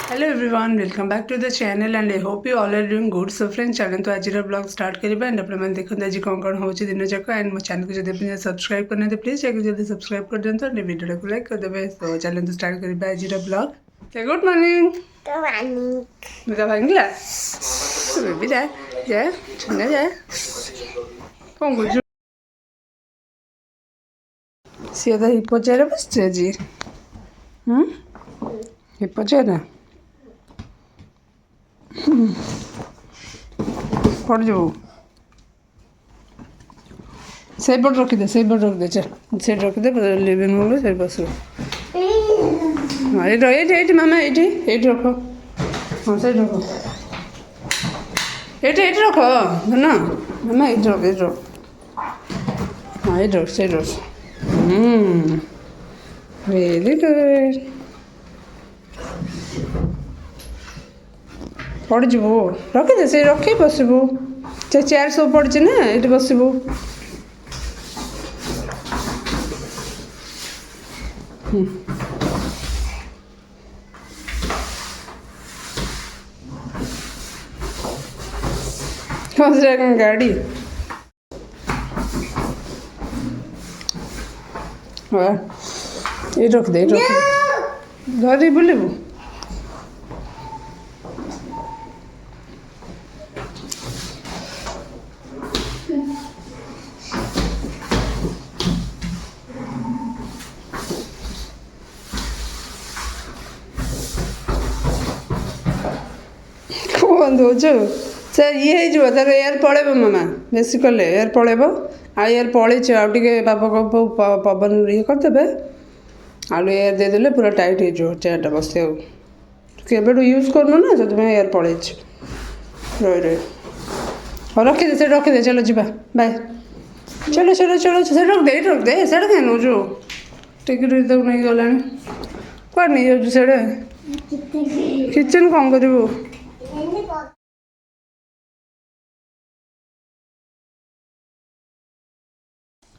Hello everyone, welcome back to the channel and I hope you all are doing good. So friends, चलन तो आज blog start करिबा and अपन देखो आज कौन कौन होची दिन जाक एंड मो चैनल को जदि अपन सब्सक्राइब करना तो प्लीज जाके जल्दी सब्सक्राइब कर देंतो एंड वीडियो को लाइक कर देबे. तो चलन तो स्टार्ट करिबा आज blog. Good morning. Good morning. मेरा भांगला तो बेबी जा जा चंगा जा कौन गुजु सीधा हिप्पो चेहरा बसছে जी. हिप्पो चेहरा पड़ जाओ सही बोर्ड रख दे चल सेट रख दे लिविंग रूम में सही बस. हाँ ये मामा ये रखो. हाँ सही रखो ये रखो ना मामा ये रख. हाँ ये रख सही रख. Very good. पड़ो रखिदे से रखी बसबू से चेयर सब पड़ी ना ये बसबू. गाड़ी हाँ ये रख दे घर बुलबू. बंद हो से ये तार एयर पड़ेब मामा बेसी कले एयर पड़ेब आ एयर पड़े आगे बाबा को पवन ये करदे आलू एयर देदेले पूरा टाइट हो चेयरटा बस केबेठू यूज करनु ना जो एयर पड़े रही हाँ रखिदे चलो जी बाय. चलो चलो चलो से रख दे से क्या नौजु टिकट तक नहीं गला कौन नहीं जाऊँ से किचन कौन करू.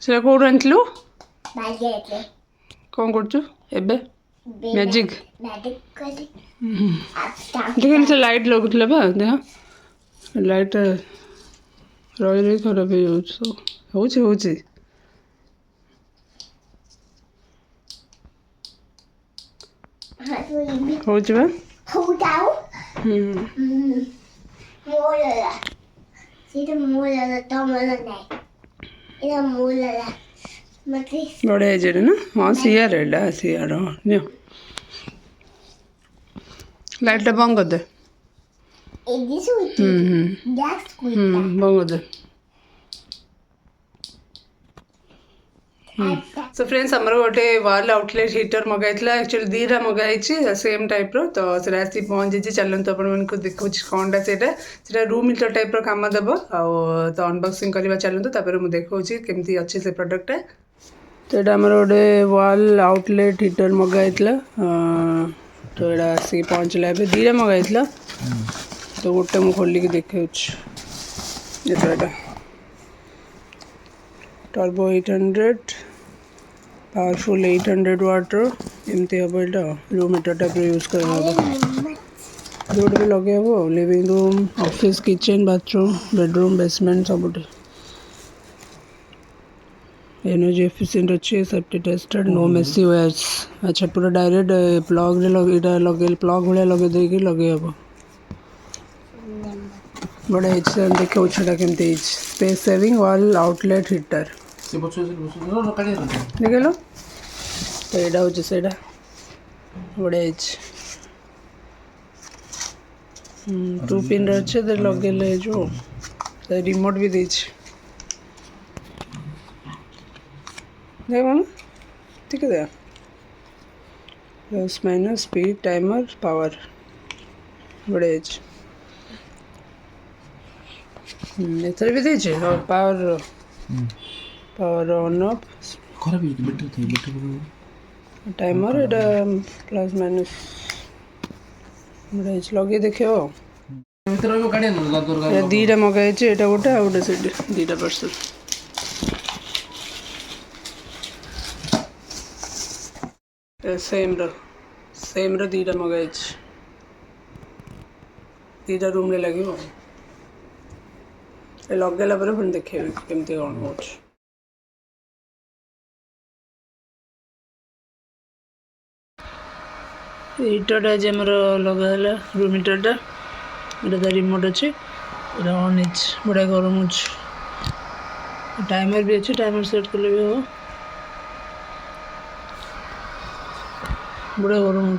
से कौन आनलु कौन कर मैजिक देख से लाइट लगुला बा देख लाइट रही खराब हो बड़े एजेड ना. हाँ सिया रेडा सिया लाइट बंद कर दे. बंद कर दे. सो फ्रेंड्स आमर गोटे वाल आउटलेट हीटर मगाई एक्चुअली दीटा मगाई सेम टाइप रो तो से आसी पहुँची. चलते अपन देखो कौनटा से रूम हीटर टाइप रो काम देव तो अनबॉक्सिंग करवा चलते मुझे देखा केमती अच्छे से प्रोडक्ट. तो यहाँ आमर गोटे वाल आउटलेट हीटर मगाई तो यहाँ आसिक पहुँचला दीटा मगाई तो गोटे मुझे खोलिक देखा टर्बो 800 पावरफुल 800 वाटर एमती हम यहाँ रूम हीटर टाइप यूज कर जो भी लगे हम living room office kitchen bathroom bedroom basement सब एनर्जी एफिशिएंट अच्छे safety tested no messy wires. अच्छा पूरा डायरेक्ट प्लग लगे प्लग भाया लगे देगी लगे हम बड़ा देखा छा केमती space saving wall outlet heater देख लो. तो यहाँ हूँ से बढ़िया 2 पिन अच्छे लगे जो रिमोट भी दे देख ठीक है plus minus speed timer power बढ़िया एथर भी दे और power on off timer Etah plus minus बढ़िया लगे देखे दीटा मगाई यहाँ गोटे आ गोटे से दीटा पार्सल. सेम रो दीटा मगाई दुईटा रूम लगे लगेला पुणी देखे केमती कौन हो हीटरटा आज आमर लगाला रूम हीटरटा ये रिमोट अच्छे ऑन बढ़िया गरम हो टाइमर भी अच्छे टाइमर सेट कले भी हम बढ़िया गरम हो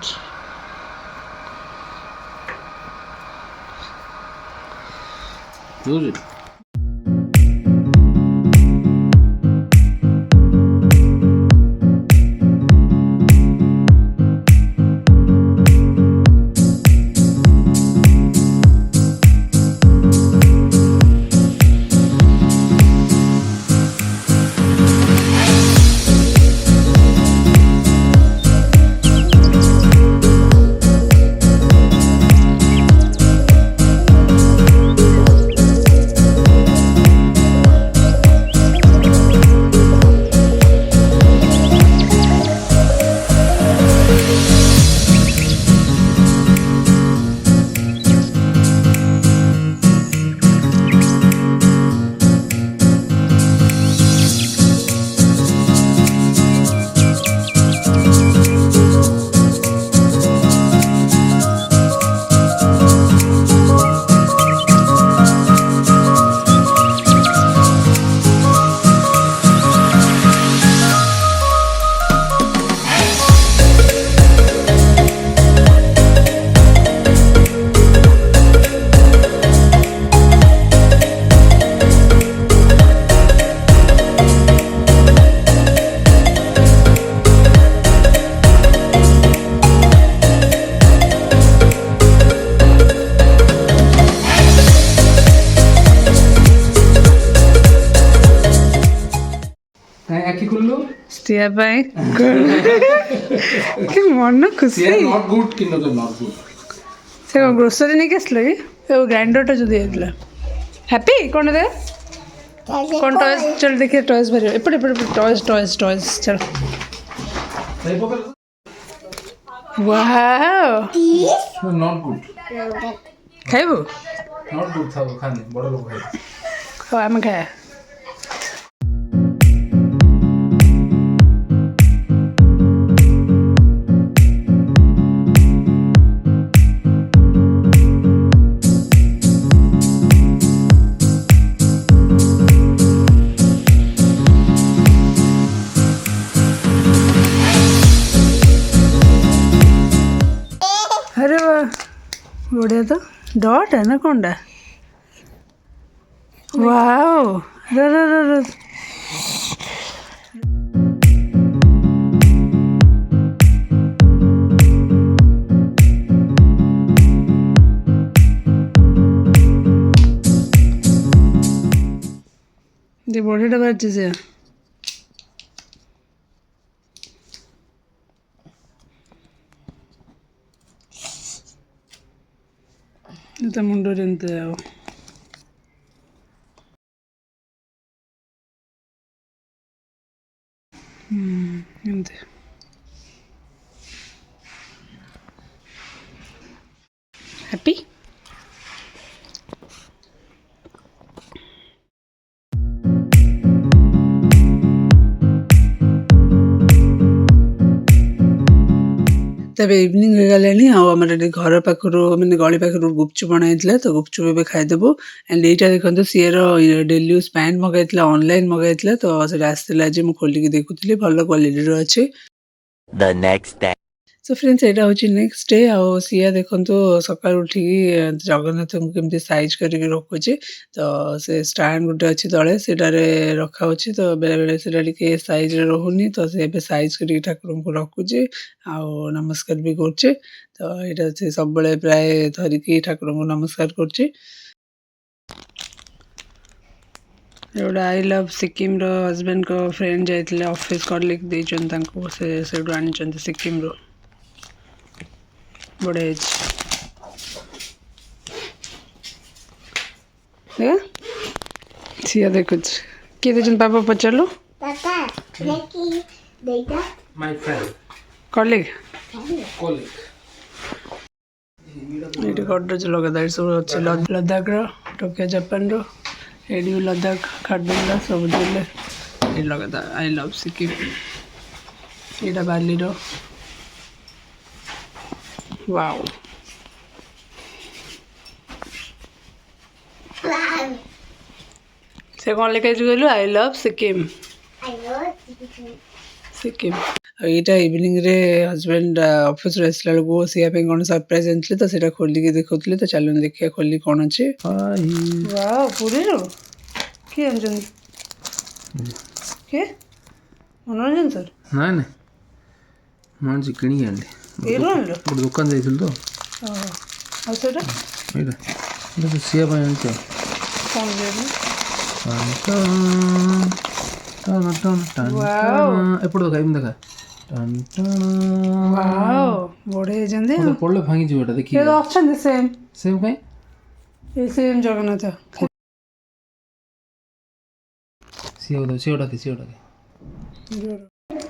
सिया मन खुशी नॉट गुड कि नॉट गुड से ग्रोसरी नहीं आसल कि ग्राइंडर जो दिया हैप्पी कौन दे कौन टॉयज चल देखिए टॉयज भर एपटे एपटे टॉयज टॉयज टॉयज चल वाओ नॉट गुड खाइबो नॉट गुड था खाने बड़ा लोग है खाओ हम खाया अरे वाह बढ़िया तो डॉट है ना कौनटा वाओ रे ये बढ़िया बाजी से तो मुंडो रेंते आओ एमती हैप्पी तब इवनिंग हो गलानी आम घर पाखर मैंने गली पाखर गुपचुप बनाई तो गुपचुप ए खाईदेबू एंड यहाँ देखो सीएर डेली यूज पैंट मगाई ऑनलाइन मगाई तो आसला आज मुझे खोलिकी देखुली भल क्वालिटी अच्छे सो फ्रेंड्स यहाँ हूँ नेक्स्ट डे आ सिया देखो सका उठिकी जगन्नाथ को केमती साइज करके रखुचे तो से स्टैंड गोटे अच्छी तले से रखा तो बेले बेले से साइज रोनी तो से साइज कर ठाकुर को रखुचे आ नमस्कार भी करचे तो यहाँ से सब प्राय धरिकी ठाकुर को नमस्कार करचे एवढा आई लव सिक्किम रो हस्बैंड को फ्रेंड जाइए ऑफिस कलिग देचन से आनी सिक्किम रो बढ़िया सिया देखु किए देचन पापा पचारू माय फ्रेंड कलिग ଏଇଠି ଗଡରେଜ ଲଗାତା ଏଠି ସବୁ ଅଛି ଲଦାଖର ଟୋକିଓ ଜାପାନର ଏଇଠି ବି ଲଦାଖ ଖାରଦୁଙ୍ଗଲା ସବୁ ଦେଲେ ଏଇଠି ଲଗାତା ଆଇ ଲଭ୍ ସିକିମ୍ ଏଇଟା ବାଲିର ୱାଓ ସେ କ'ଣ ଲେଖାଇଛି କହିଲୁ ଆଇ ଲଭ୍ ସିକିମ୍ ସିକିମ୍ ଆଉ ଏଇଟା ଇଭିନିଂରେ ହଜବେଣ୍ଡ ଅଫିସରୁ ଆସିଲା ବେଳକୁ ସିଆ ପାଇଁ କ'ଣ ସରପ୍ରାଇଜ୍ ଆଣିଥିଲେ ତ ସେଇଟା ଖୋଲିକି ଦେଖାଉଥିଲେ ତ ଚାଲୁନି ଦେଖିବା ଖୋଲି କ'ଣ ଅଛି ପୁରୀରୁ କିଏ ଆଣିଛନ୍ତି କିଏ ମନୋରଞ୍ଜନ ସାର୍ ନାଇଁ ନାଇଁ ମୁଁ ଆଣିଛି କିଣିକି ଆଣିଲି ଏଇଠୁ ଆଣିଲ ଗୋଟେ ଦୋକାନ ଯାଇଥିଲି ତ ଆଉ ସେଇଟା ଏଇଟା ଏଇଟା ତ ସିଆ ପାଇଁ ଆଣିଛ କ'ଣ ଏପଟେ ଦେଖା ଏମିତି ଦେଖା ବଢ଼ିଆ ହେଇଛନ୍ତି ପଡ଼ିଲେ ଭାଙ୍ଗିଯିବ ଏଟା ଦେଖି ଅଛନ୍ତି ସେମ୍ ସେମ୍ କାଇଁ ଏ ସେମ୍ ଜଗନ୍ନାଥ ସିଓଟା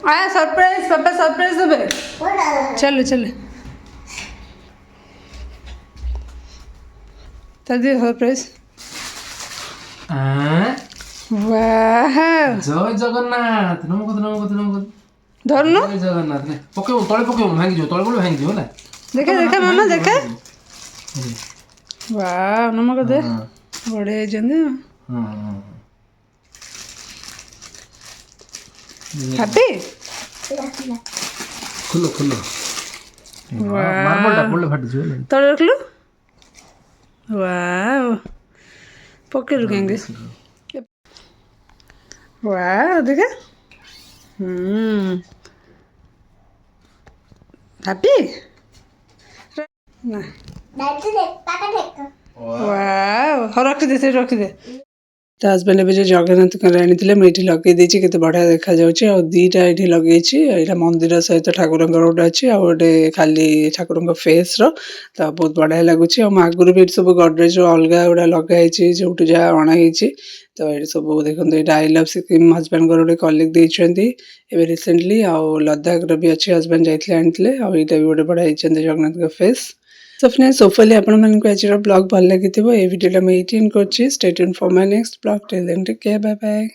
आया सरप्राइज पापा सरप्राइज देबे चलो चलो तदी सरप्राइज वाह जय जगन्नाथ नमस्कार धरनो जय जगन्नाथ ने पके तळे पके भांगी जो तळे बोले भांगी जो ना देखे देखे मामा देखे वाह नमक दे बड़े जंदे हां हैप्पी खुलो मार्बलटा पड़ले फाटी जो तळे रखलो वाह पके रुकेंगे वाह देखे हैप्पी ना वाह हो रख दे ତା ହଜବେଣ୍ଡ ଏବେ ଯେଉଁ ଜଗନ୍ନାଥଙ୍କର ଆଣିଥିଲେ ମୁଁ ଏଇଠି ଲଗେଇ ଦେଇଛି କେତେ ବଢ଼ିଆ ଦେଖାଯାଉଛି ଆଉ ଦୁଇଟା ଏଇଠି ଲଗେଇଛି ଏଇଟା ମନ୍ଦିର ସହିତ ଠାକୁରଙ୍କର ଗୋଟେ ଅଛି ଆଉ ଗୋଟେ ଖାଲି ଠାକୁରଙ୍କ ଫେସ୍ର ତ ବହୁତ ବଢ଼ିଆ ଲାଗୁଛି ଆଉ ମୁଁ ଆଗରୁ ବି ଏଇଠି ସବୁ ଗଡ଼ରେଜ ଅଲଗା ଗୁଡ଼ା ଲଗା ହେଇଛି ଯେଉଁଠୁ ଯାହା ଅଣା ହେଇଛି ତ ଏଇଠି ସବୁ ଦେଖନ୍ତୁ ଏଇଟା ଆଇ ଲଭ୍ ସିକିମ୍ ହଜବେଣ୍ଡଙ୍କର ଗୋଟେ କଲିକ୍ ଦେଇଛନ୍ତି ଏବେ ରିସେଣ୍ଟଲି ଆଉ ଲଦାଖର ବି ଅଛି ହଜବେଣ୍ଡ ଯାଇଥିଲେ ଆଣିଥିଲେ ଆଉ ଏଇଟା ବି ଗୋଟେ ବଢ଼ିଆ ହେଇଛନ୍ତି ଜଗନ୍ନାଥଙ୍କ ଫେସ୍ सो फ्रेंड्स होपफुली आपको आज ब्लॉग भल लगी ये वीडियो मैं एंड कर stay tuned for my next blog till then take care bye bye.